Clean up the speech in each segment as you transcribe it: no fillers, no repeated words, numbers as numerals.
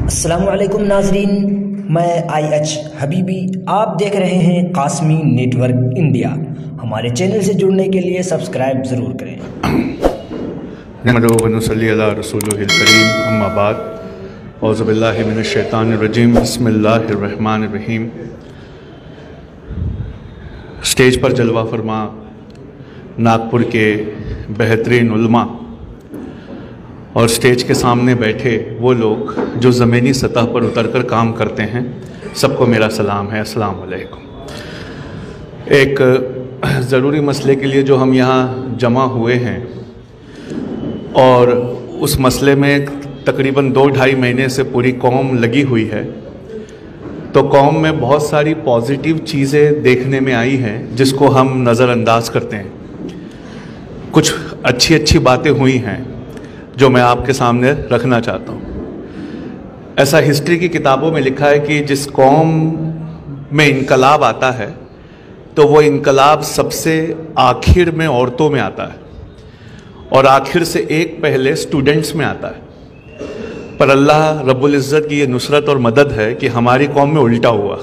अस्सलामुअलैकुम नाजरीन, मैं IH हबीबी, आप देख रहे हैं कासमी नेटवर्क इंडिया। हमारे चैनल से जुड़ने के लिए सब्सक्राइब ज़रूर करें। नहमदुहु अला रसूलिहिल करीम, अम्मा बाद, औज़ु बिल्लाहि मिनश शैतानिर रजीम, बिस्मिल्लाहिर रहमानिर रहीम। स्टेज पर जलवा फरमा नागपुर के बेहतरीन उलमा और स्टेज के सामने बैठे वो लोग जो ज़मीनी सतह पर उतरकर काम करते हैं, सबको मेरा सलाम है, अस्सलाम वालेकुम। एक ज़रूरी मसले के लिए जो हम यहाँ जमा हुए हैं और उस मसले में तकरीबन 2-2.5 महीने से पूरी कौम लगी हुई है, तो कौम में बहुत सारी पॉजिटिव चीज़ें देखने में आई हैं जिसको हम नज़रअंदाज करते हैं। कुछ अच्छी अच्छी बातें हुई हैं जो मैं आपके सामने रखना चाहता हूँ। ऐसा हिस्ट्री की किताबों में लिखा है कि जिस कौम में इनकलाब आता है तो वो इनकलाब सबसे आखिर में औरतों में आता है और आखिर से एक पहले स्टूडेंट्स में आता है। पर अल्लाह रब्बुल इज़्ज़त की ये नुसरत और मदद है कि हमारी कौम में उल्टा हुआ।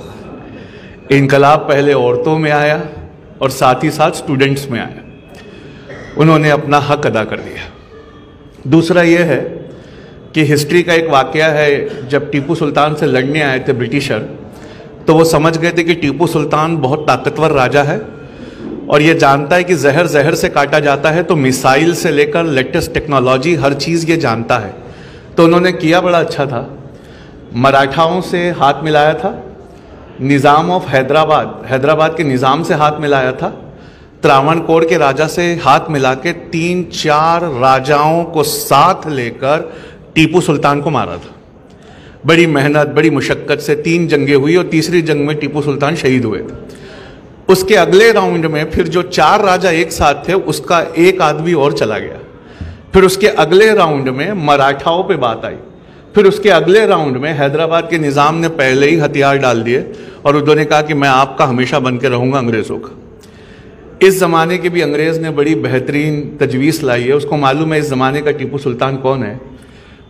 इनकलाब पहले औरतों में आया और साथ ही साथ स्टूडेंट्स में आया। उन्होंने अपना हक अदा कर दिया। दूसरा ये है कि हिस्ट्री का एक वाक़या है, जब टीपू सुल्तान से लड़ने आए थे ब्रिटिशर, तो वो समझ गए थे कि टीपू सुल्तान बहुत ताकतवर राजा है और ये जानता है कि जहर जहर से काटा जाता है, तो मिसाइल से लेकर लेटेस्ट टेक्नोलॉजी हर चीज़ ये जानता है। तो उन्होंने किया बड़ा अच्छा था, मराठाओं से हाथ मिलाया था, निज़ाम ऑफ हैदराबाद के निज़ाम से हाथ मिलाया था, त्रावणकोर के राजा से हाथ मिला के 3-4 राजाओं को साथ लेकर टीपू सुल्तान को मारा था। बड़ी मेहनत बड़ी मुशक्क़त से 3 जंगें हुई और तीसरी जंग में टीपू सुल्तान शहीद हुए थे। उसके अगले राउंड में फिर जो 4 राजा एक साथ थे उसका एक आदमी और चला गया। फिर उसके अगले राउंड में मराठाओं पे बात आई। फिर उसके अगले राउंड में हैदराबाद के निज़ाम ने पहले ही हथियार डाल दिए और उन्होंने कहा कि मैं आपका हमेशा बन के रहूँगा अंग्रेज़ों का। इस ज़माने के भी अंग्रेज़ ने बड़ी बेहतरीन तजवीज़ लाई है। उसको मालूम है इस ज़माने का टीपू सुल्तान कौन है,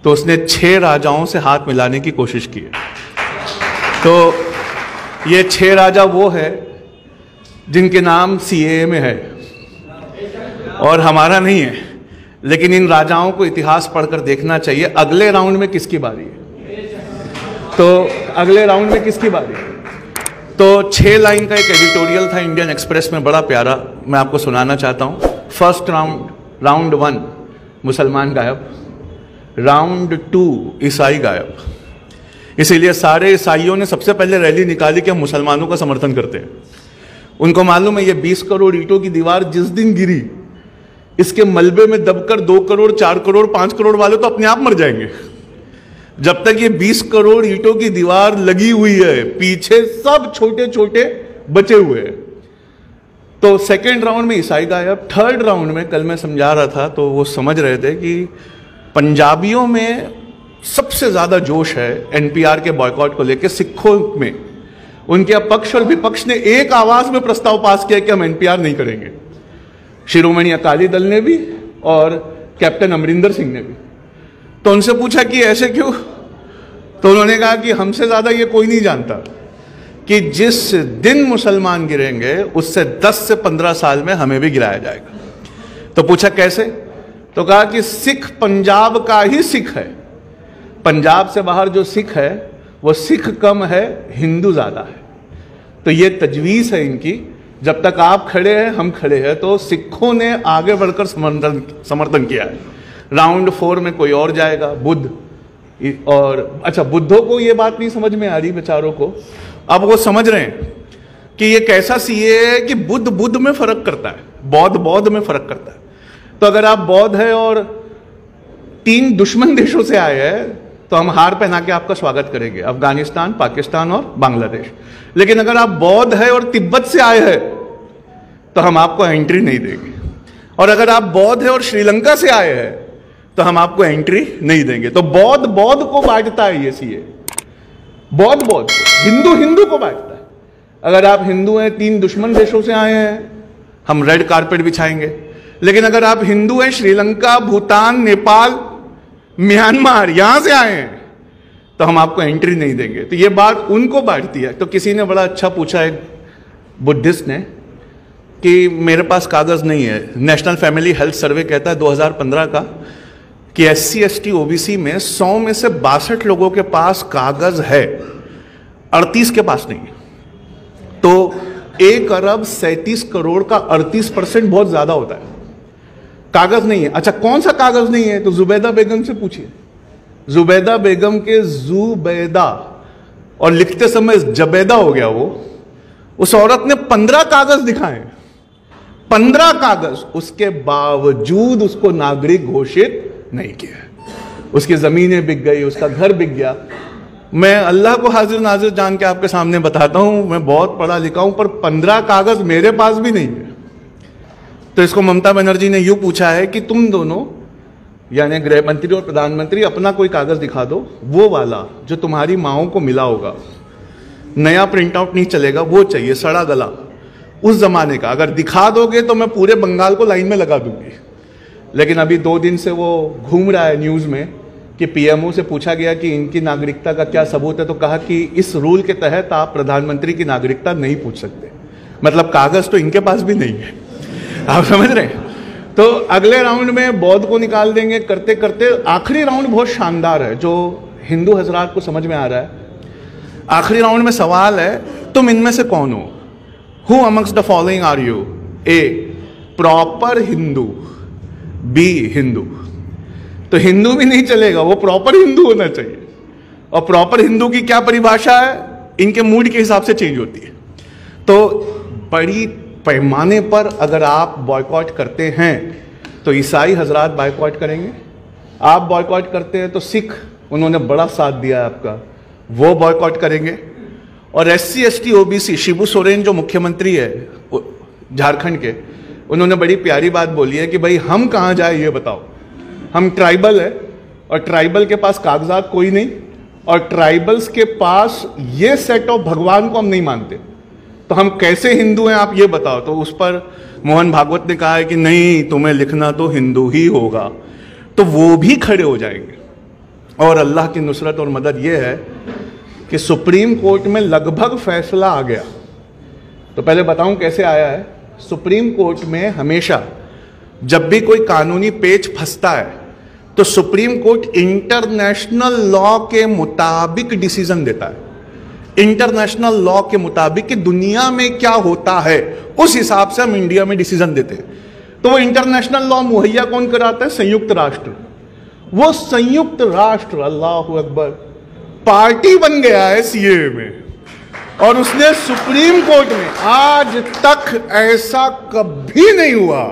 तो उसने 6 राजाओं से हाथ मिलाने की कोशिश की है। तो ये 6 राजा वो है जिनके नाम CAA में है और हमारा नहीं है, लेकिन इन राजाओं को इतिहास पढ़कर देखना चाहिए अगले राउंड में किसकी बारी है। तो अगले राउंड में किसकी बारी है, तो 6 लाइन का एक एडिटोरियल था इंडियन एक्सप्रेस में, बड़ा प्यारा, मैं आपको सुनाना चाहता हूँ। फर्स्ट राउंड 1 मुसलमान गायब, राउंड 2 ईसाई गायब। इसीलिए सारे ईसाइयों ने सबसे पहले रैली निकाली कि हम मुसलमानों का समर्थन करते हैं। उनको मालूम है ये 20 करोड़ ईंटों की दीवार जिस दिन गिरी, इसके मलबे में दबकर 2 करोड़ 4 करोड़ 5 करोड़ वाले तो अपने आप मर जाएंगे। जब तक ये 20 करोड़ ईंटों की दीवार लगी हुई है, पीछे सब छोटे छोटे बचे हुए हैं। तो सेकेंड राउंड में ईसाई गायब। थर्ड राउंड में कल मैं समझा रहा था तो वो समझ रहे थे कि पंजाबियों में सबसे ज़्यादा जोश है NPR के बॉयकॉट को लेकर। सिखों में उनके पक्ष और विपक्ष ने एक आवाज़ में प्रस्ताव पास किया कि हम NPR नहीं करेंगे। शिरोमणि अकाली दल ने भी और कैप्टन अमरिंदर सिंह ने भी। तो उनसे पूछा कि ऐसे क्यों, तो उन्होंने कहा कि हमसे ज़्यादा ये कोई नहीं जानता कि जिस दिन मुसलमान गिरेंगे उससे 10 से 15 साल में हमें भी गिराया जाएगा। तो पूछा कैसे, तो कहा कि सिख पंजाब का ही सिख है, पंजाब से बाहर जो सिख है वो सिख कम है, हिंदू ज़्यादा है। तो ये तजवीज़ है इनकी, जब तक आप खड़े हैं हम खड़े हैं। तो सिखों ने आगे बढ़कर समर्थन किया है। राउंड 4 में कोई और जाएगा, बुद्ध। और अच्छा, बुद्धों को ये बात नहीं समझ में आ रही बेचारों को, अब वो समझ रहे हैं कि ये कैसा CAA है कि बुद्ध में फर्क करता है, बौद्ध में फर्क करता है। तो अगर आप बौद्ध है और 3 दुश्मन देशों से आए हैं तो हम हार पहना के आपका स्वागत करेंगे, अफगानिस्तान, पाकिस्तान और बांग्लादेश। लेकिन अगर आप बौद्ध है और तिब्बत से आए हैं तो हम आपको एंट्री नहीं देंगे। और अगर आप बौद्ध है और श्रीलंका से आए हैं तो हम आपको एंट्री नहीं देंगे। तो बौद्ध को बांटता है ये CAA, बौद्ध हिंदू को बांटता है। अगर आप हिंदू हैं, 3 दुश्मन देशों से आए हैं, हम रेड कारपेट बिछाएंगे। लेकिन अगर आप हिंदू हैं, श्रीलंका, भूटान, नेपाल, म्यांमार, यहां से आए हैं, तो हम आपको एंट्री नहीं देंगे। तो ये बात उनको बांटती है। तो किसी ने बड़ा अच्छा पूछा, एक बुद्धिस्ट ने, कि मेरे पास कागज नहीं है। नेशनल फैमिली हेल्थ सर्वे कहता है 2015 का कि SC ST OBC में 100 में से 62 लोगों के पास कागज है, 38 के पास नहीं है। तो 1 अरब 37 करोड़ का 38% बहुत ज्यादा होता है। कागज नहीं है। अच्छा, कौन सा कागज नहीं है? तो जुबैदा बेगम से पूछिए। जुबैदा बेगम के जुबैदा और लिखते समय जबैदा हो गया वो। उस औरत ने 15 कागज दिखाए, 15 कागज, उसके बावजूद उसको नागरिक घोषित नहीं किया। उसकी जमीनें बिक गई, उसका घर बिक गया। मैं अल्लाह को हाजिर नाजिर जान के आपके सामने बताता हूं, मैं बहुत पढ़ा लिखा हूं, पर 15 कागज मेरे पास भी नहीं है। तो इसको ममता बनर्जी ने यूं पूछा है कि तुम दोनों, यानी गृह मंत्री और प्रधानमंत्री, अपना कोई कागज दिखा दो, वो वाला जो तुम्हारी माओं को मिला होगा, नया प्रिंट आउट नहीं चलेगा, वो चाहिए, सड़ा गला उस जमाने का। अगर दिखा दोगे तो मैं पूरे बंगाल को लाइन में लगा दूंगी। लेकिन अभी 2 दिन से वो घूम रहा है न्यूज में कि PMO से पूछा गया कि इनकी नागरिकता का क्या सबूत है, तो कहा कि इस रूल के तहत आप प्रधानमंत्री की नागरिकता नहीं पूछ सकते। मतलब कागज तो इनके पास भी नहीं है। आप समझ रहे हैं? तो अगले राउंड में बौद्ध को निकाल देंगे करते करते। आखिरी राउंड बहुत शानदार है, जो हिंदू हजरात को समझ में आ रहा है। आखिरी राउंड में सवाल है, तुम इनमें से कौन हो? Who amongst the following are you? A, proper Hindu, B, Hindu. तो हिंदू भी नहीं चलेगा, वो प्रॉपर हिंदू होना चाहिए। और प्रॉपर हिंदू की क्या परिभाषा है? इनके मूड के हिसाब से चेंज होती है। तो बड़ी पैमाने पर अगर आप बॉयकॉट करते हैं तो ईसाई हजरात बॉयकॉट करेंगे। आप बॉयकॉट करते हैं तो सिख, उन्होंने बड़ा साथ दिया है आपका, वो बॉयकॉट करेंगे। और SC ST OBC, Shibu Soren जो मुख्यमंत्री है झारखंड के, उन्होंने बड़ी प्यारी बात बोली है कि भाई हम कहाँ जाए ये बताओ। हम ट्राइबल है और ट्राइबल के पास कागजात कोई नहीं, और ट्राइबल्स के पास ये सेट ऑफ भगवान को हम नहीं मानते, तो हम कैसे हिंदू हैं आप ये बताओ। तो उस पर मोहन भागवत ने कहा है कि नहीं, तुम्हें लिखना तो हिंदू ही होगा। तो वो भी खड़े हो जाएंगे। और अल्लाह की नुसरत और मदद ये है कि सुप्रीम कोर्ट में लगभग फैसला आ गया। तो पहले बताऊं कैसे आया है। सुप्रीम कोर्ट में हमेशा जब भी कोई कानूनी पेच फंसता है तो सुप्रीम कोर्ट इंटरनेशनल लॉ के मुताबिक डिसीजन देता है। इंटरनेशनल लॉ के मुताबिक कि दुनिया में क्या होता है, उस हिसाब से हम इंडिया में डिसीजन देते हैं। तो वो इंटरनेशनल लॉ मुहैया कौन कराता है? संयुक्त राष्ट्र। वो संयुक्त राष्ट्र, अल्लाह अकबर, पार्टी बन गया है CAA में। और उसने सुप्रीम कोर्ट में, आज तक ऐसा कभी नहीं हुआ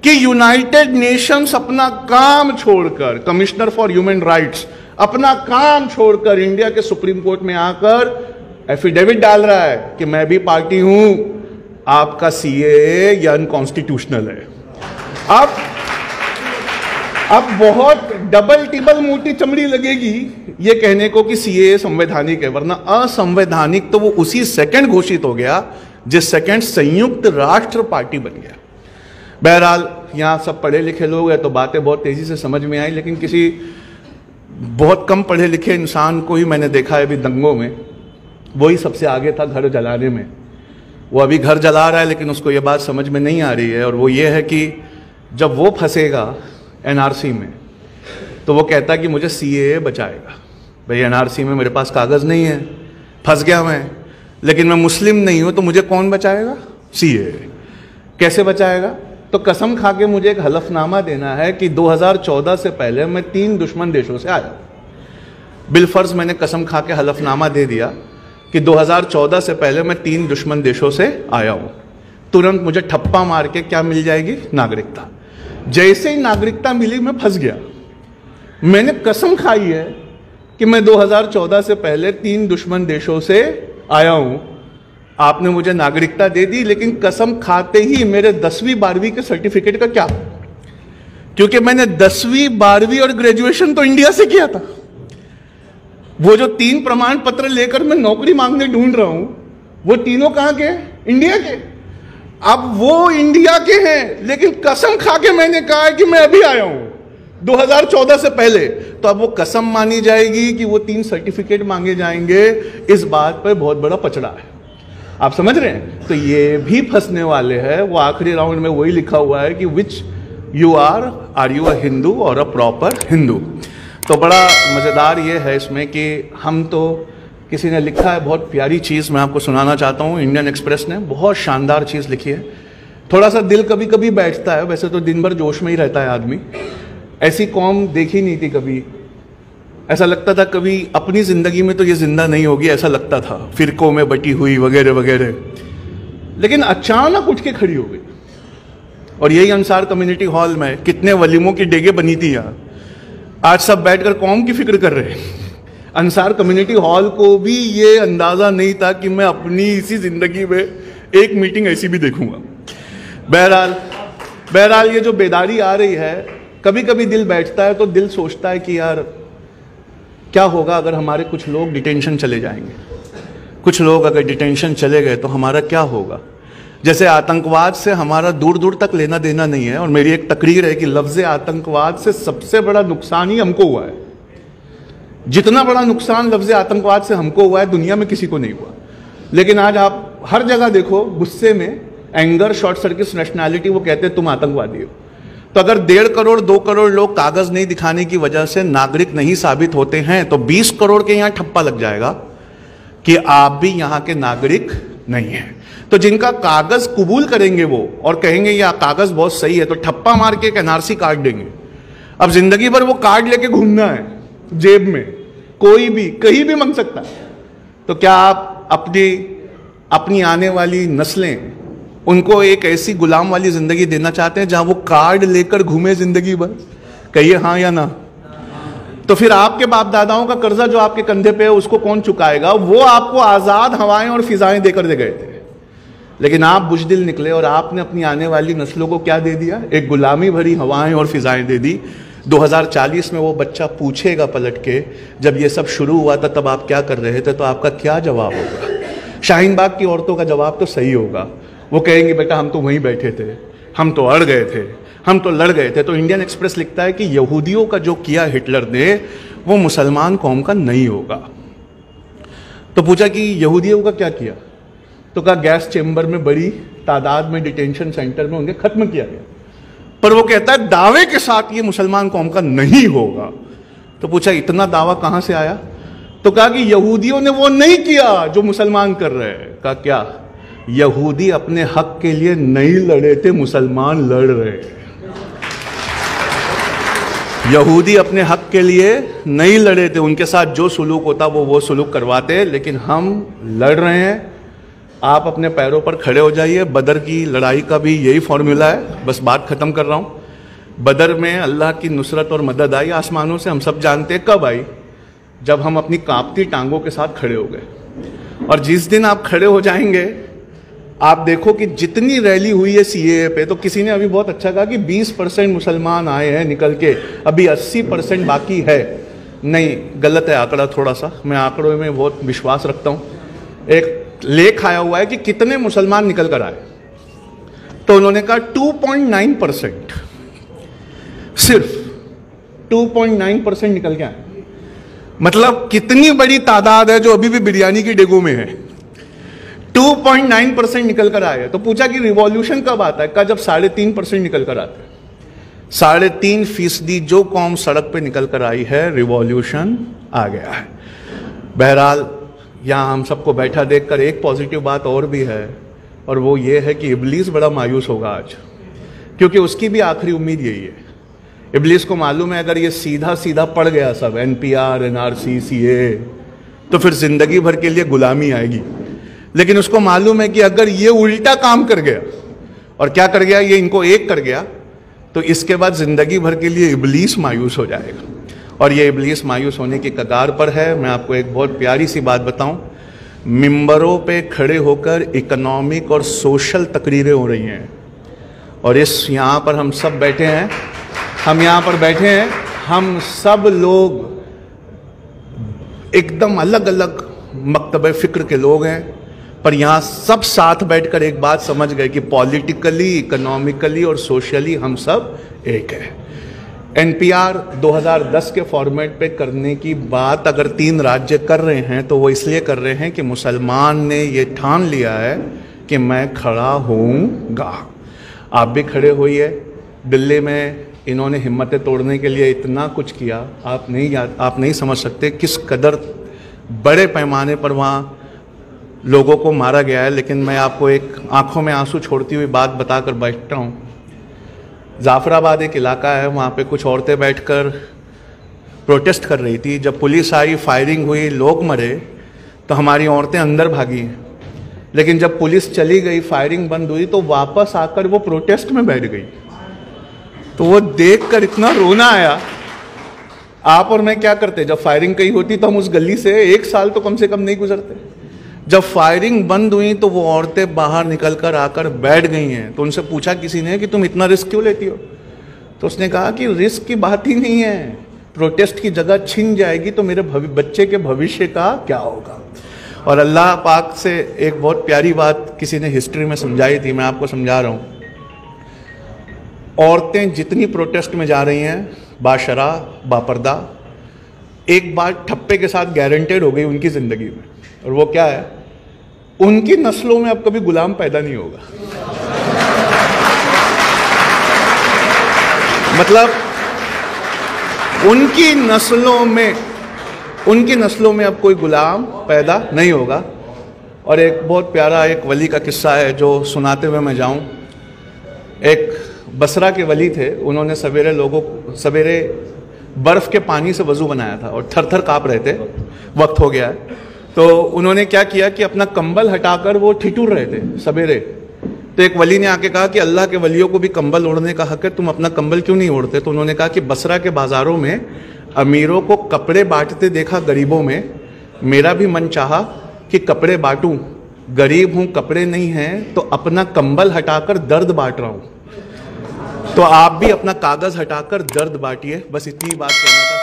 कि यूनाइटेड नेशंस अपना काम छोड़कर, कमिश्नर फॉर ह्यूमन राइट्स अपना काम छोड़कर इंडिया के सुप्रीम कोर्ट में आकर एफिडेविट डाल रहा है कि मैं भी पार्टी हूं, आपका CAA या अनकॉन्स्टिट्यूशनल है। अब बहुत डबल टिबल मोटी चमड़ी लगेगी ये कहने को कि CAA संवैधानिक है, वरना असंवैधानिक तो वो उसी सेकंड घोषित हो गया जिस सेकंड संयुक्त राष्ट्र पार्टी बन गया। बहरहाल यहां सब पढ़े लिखे लोग हैं तो बातें बहुत तेजी से समझ में आई, लेकिन किसी बहुत कम पढ़े लिखे इंसान को ही मैंने देखा है अभी दंगों में, वही सबसे आगे था घर जलाने में। वो अभी घर जला रहा है लेकिन उसको ये बात समझ में नहीं आ रही है, और वो ये है कि जब वो फंसेगा NRC में तो वो कहता है कि मुझे CAA बचाएगा। भाई NRC में मेरे पास कागज नहीं है, फंस गया मैं, लेकिन मैं मुस्लिम नहीं हूं तो मुझे कौन बचाएगा? CAA। कैसे बचाएगा? तो कसम खा के मुझे एक हलफनामा देना है कि 2014 से पहले मैं 3 दुश्मन देशों से आया। बिलफर्ज मैंने कसम खा के हलफनामा दे दिया कि 2014 से पहले मैं 3 दुश्मन देशों से आया हूं। तुरंत मुझे ठप्पा मार के क्या मिल जाएगी? नागरिकता। जैसे ही नागरिकता मिली मैं फंस गया। मैंने कसम खाई है कि मैं 2014 से पहले 3 दुश्मन देशों से आया हूं। आपने मुझे नागरिकता दे दी, लेकिन कसम खाते ही मेरे 10वीं 12वीं के सर्टिफिकेट का क्या? क्योंकि मैंने 10वीं 12वीं और ग्रेजुएशन तो इंडिया से किया था। वो जो 3 प्रमाण पत्र लेकर मैं नौकरी मांगने ढूंढ रहा हूं, वो तीनों कहां के? इंडिया के। अब वो इंडिया के हैं, लेकिन कसम खा के मैंने कहा है कि मैं अभी आया हूं। 2014 से पहले। तो अब वो कसम मानी जाएगी कि वो 3 सर्टिफिकेट मांगे जाएंगे, इस बात पर बहुत बड़ा पचड़ा है। आप समझ रहे हैं? तो ये भी फंसने वाले हैं। वो आखिरी राउंड में वही लिखा हुआ है कि which you are you a Hindu और अ प्रॉपर हिंदू। तो बड़ा मज़ेदार ये है इसमें कि हम तो, किसी ने लिखा है बहुत प्यारी चीज़, मैं आपको सुनाना चाहता हूँ। इंडियन एक्सप्रेस ने बहुत शानदार चीज़ लिखी है। थोड़ा सा दिल कभी कभी बैठता है, वैसे तो दिन भर जोश में ही रहता है आदमी। ऐसी कौम देखी नहीं थी कभी। ऐसा लगता था कभी अपनी ज़िंदगी में तो ये जिंदा नहीं होगी, ऐसा लगता था, फिरकों में बटी हुई वगैरह वगैरह। लेकिन अचानक उठ के खड़ी हो गई। और यही अंसार कम्युनिटी हॉल में कितने वलीमों की डेगे बनी थी यहाँ, आज सब बैठकर कौम की फिक्र कर रहे हैं। अंसार कम्युनिटी हॉल को भी ये अंदाज़ा नहीं था कि मैं अपनी इसी ज़िंदगी में एक मीटिंग ऐसी भी देखूंगा। बहरहाल ये जो बेदारी आ रही है, कभी कभी दिल बैठता है तो दिल सोचता है कि यार क्या होगा अगर हमारे कुछ लोग डिटेंशन चले जाएंगे। कुछ लोग अगर डिटेंशन चले गए तो हमारा क्या होगा। जैसे आतंकवाद से हमारा दूर दूर तक लेना देना नहीं है, और मेरी एक तकरीर है कि लफ्ज़ आतंकवाद से सबसे बड़ा नुकसान ही हमको हुआ है। जितना बड़ा नुकसान लफ्ज़ आतंकवाद से हमको हुआ है, दुनिया में किसी को नहीं हुआ। लेकिन आज आप हर जगह देखो, गुस्से में, एंगर, शॉर्ट सर्किट नेशनैलिटी, वो कहते हैं तुम आतंकवादी हो। तो अगर 1.5 करोड़ 2 करोड़ लोग कागज नहीं दिखाने की वजह से नागरिक नहीं साबित होते हैं, तो 20 करोड़ के यहां ठप्पा लग जाएगा कि आप भी यहां के नागरिक नहीं हैं। तो जिनका कागज कबूल करेंगे वो और कहेंगे ये कागज बहुत सही है, तो ठप्पा मार के एक एनआरसी कार्ड देंगे। अब जिंदगी भर वो कार्ड लेके घूमना है जेब में, कोई भी कहीं भी मांग सकता है। तो क्या आप अपनी आने वाली नस्लें, उनको एक ऐसी गुलाम वाली जिंदगी देना चाहते हैं जहां वो कार्ड लेकर घूमे जिंदगी भर? कहिए हाँ या ना। तो फिर आपके बाप दादाओं का कर्जा जो आपके कंधे पे है, उसको कौन चुकाएगा? वो आपको आजाद हवाएं और फिजाएं देकर दे गए थे, लेकिन आप बुजदिल निकले और आपने अपनी आने वाली नस्लों को क्या दे दिया? एक गुलामी भरी हवाएं और फिजाएं दे दी। 2040 में वो बच्चा पूछेगा पलट के, जब ये सब शुरू हुआ था तब आप क्या कर रहे थे, तो आपका क्या जवाब होगा? शाहीन बाग की औरतों का जवाब तो सही होगा। वो कहेंगे बेटा हम तो वहीं बैठे थे, हम तो अड़ गए थे, हम तो लड़ गए थे। तो इंडियन एक्सप्रेस लिखता है कि यहूदियों का जो किया हिटलर ने, वो मुसलमान कौम का नहीं होगा। तो पूछा कि यहूदियों का क्या किया? तो कहा गैस चेंबर में बड़ी तादाद में डिटेंशन सेंटर में उन्हें खत्म किया गया। पर वो कहता है दावे के साथ ये मुसलमान कौम का नहीं होगा। तो पूछा इतना दावा कहां से आया? तो कहा कि यहूदियों ने वो नहीं किया जो मुसलमान कर रहे हैं। कहा क्या? यहूदी अपने हक के लिए नहीं लड़े थे, मुसलमान लड़ रहे हैं। यहूदी अपने हक के लिए नहीं लड़े थे, उनके साथ जो सुलूक होता वो सुलूक करवाते, लेकिन हम लड़ रहे हैं। आप अपने पैरों पर खड़े हो जाइए। बदर की लड़ाई का भी यही फॉर्मूला है। बस बात खत्म कर रहा हूं। बदर में अल्लाह की नुसरत और मदद आई आसमानों से, हम सब जानते हैं कब आई? जब हम अपनी कांपती टांगों के साथ खड़े हो गए। और जिस दिन आप खड़े हो जाएंगे, आप देखो कि जितनी रैली हुई है सीएए पे, तो किसी ने अभी बहुत अच्छा कहा कि 20% मुसलमान आए हैं निकल के, अभी 80% बाकी है। नहीं, गलत है आंकड़ा थोड़ा सा। मैं आंकड़ों में बहुत विश्वास रखता हूं। एक लेख आया हुआ है कि कितने मुसलमान निकल कर आए, तो उन्होंने कहा 2.9%, सिर्फ 2.9% निकल के आए। मतलब कितनी बड़ी तादाद है जो अभी भी बिरयानी की डेगों में है। 2.9% निकल कर आए। तो पूछा कि रिवॉल्यूशन कब आता है? कहा जब 3.5% निकल कर आते हैं। 3.5% जो कौम सड़क पे निकल कर आई है, रिवॉल्यूशन आ गया है। बहरहाल यहाँ हम सबको बैठा देखकर एक पॉजिटिव बात और भी है, और वो ये है कि इब्लीस बड़ा मायूस होगा आज, क्योंकि उसकी भी आखिरी उम्मीद यही है। इब्लीस को मालूम है अगर ये सीधा सीधा पड़ गया सब, एनपीआर, एनआरसी, सीए, तो फिर जिंदगी भर के लिए गुलामी आएगी। लेकिन उसको मालूम है कि अगर ये उल्टा काम कर गया, और क्या कर गया, ये इनको एक कर गया, तो इसके बाद जिंदगी भर के लिए इब्लीस मायूस हो जाएगा। और ये इब्लीस मायूस होने की कगार पर है। मैं आपको एक बहुत प्यारी सी बात बताऊं, मिंबरों पे खड़े होकर इकोनॉमिक और सोशल तकरीरें हो रही हैं, और यहाँ पर हम सब बैठे हैं, हम सब लोग एकदम अलग अलग मकतबे फिक्र के लोग हैं, पर यहाँ सब साथ बैठकर एक बात समझ गए कि पॉलिटिकली, इकोनॉमिकली और सोशली हम सब एक हैं। NPR 2010 के फॉर्मेट पे करने की बात अगर 3 राज्य कर रहे हैं तो वो इसलिए कर रहे हैं कि मुसलमान ने ये ठान लिया है कि मैं खड़ा होऊंगा। आप भी खड़े होइए। दिल्ली में इन्होंने हिम्मतें तोड़ने के लिए इतना कुछ किया, आप नहीं समझ सकते किस कदर बड़े पैमाने पर वहाँ लोगों को मारा गया है। लेकिन मैं आपको एक आंखों में आंसू छोड़ती हुई बात बताकर बैठता हूँ। जाफराबाद एक इलाका है, वहाँ पे कुछ औरतें बैठकर प्रोटेस्ट कर रही थी। जब पुलिस आई, फायरिंग हुई, लोग मरे, तो हमारी औरतें अंदर भागी। लेकिन जब पुलिस चली गई, फायरिंग बंद हुई, तो वापस आकर वो प्रोटेस्ट में बैठ गई। तो वो देखकर इतना रोना आया। आप और मैं क्या करते, जब फायरिंग कहीं होती तो हम उस गली से 1 साल तो कम से कम नहीं गुजरते। जब फायरिंग बंद हुई तो वो औरतें बाहर निकलकर आकर बैठ गई हैं। तो उनसे पूछा किसी ने कि तुम इतना रिस्क क्यों लेती हो? तो उसने कहा कि रिस्क की बात ही नहीं है, प्रोटेस्ट की जगह छिन जाएगी तो मेरे बच्चे के भविष्य का क्या होगा। और अल्लाह पाक से एक बहुत प्यारी बात किसी ने हिस्ट्री में समझाई थी, मैं आपको समझा रहा हूँ। औरतें जितनी प्रोटेस्ट में जा रही हैं, बाशरा बापर्दा, एक बात ठप्पे के साथ गारंटेड हो गई उनकी ज़िंदगी में, और वो क्या है, उनकी नस्लों में अब कभी गुलाम पैदा नहीं होगा। मतलब उनकी नस्लों में अब कोई गुलाम पैदा नहीं होगा। और एक बहुत प्यारा एक वली का किस्सा है जो सुनाते हुए मैं जाऊं। एक बसरा के वली थे, उन्होंने सवेरे बर्फ़ के पानी से वज़ू बनाया था और थर थर काँप रहे थे, वक्त हो गया है। तो उन्होंने क्या किया कि अपना कंबल हटाकर वो ठिठुर रहे थे सवेरे। तो एक वली ने आके कहा कि अल्लाह के वलियों को भी कंबल ओढ़ने का हक है, तुम अपना कंबल क्यों नहीं ओढ़ते? तो उन्होंने कहा कि बसरा के बाज़ारों में अमीरों को कपड़े बांटते देखा गरीबों में, मेरा भी मन चाहा कि कपड़े बांटूं, गरीब हूं, कपड़े नहीं हैं, तो अपना कंबल हटाकर दर्द बांट रहा हूं। तो आप भी अपना कागज़ हटाकर दर्द बांटिए। बस इतनी बात कहना था।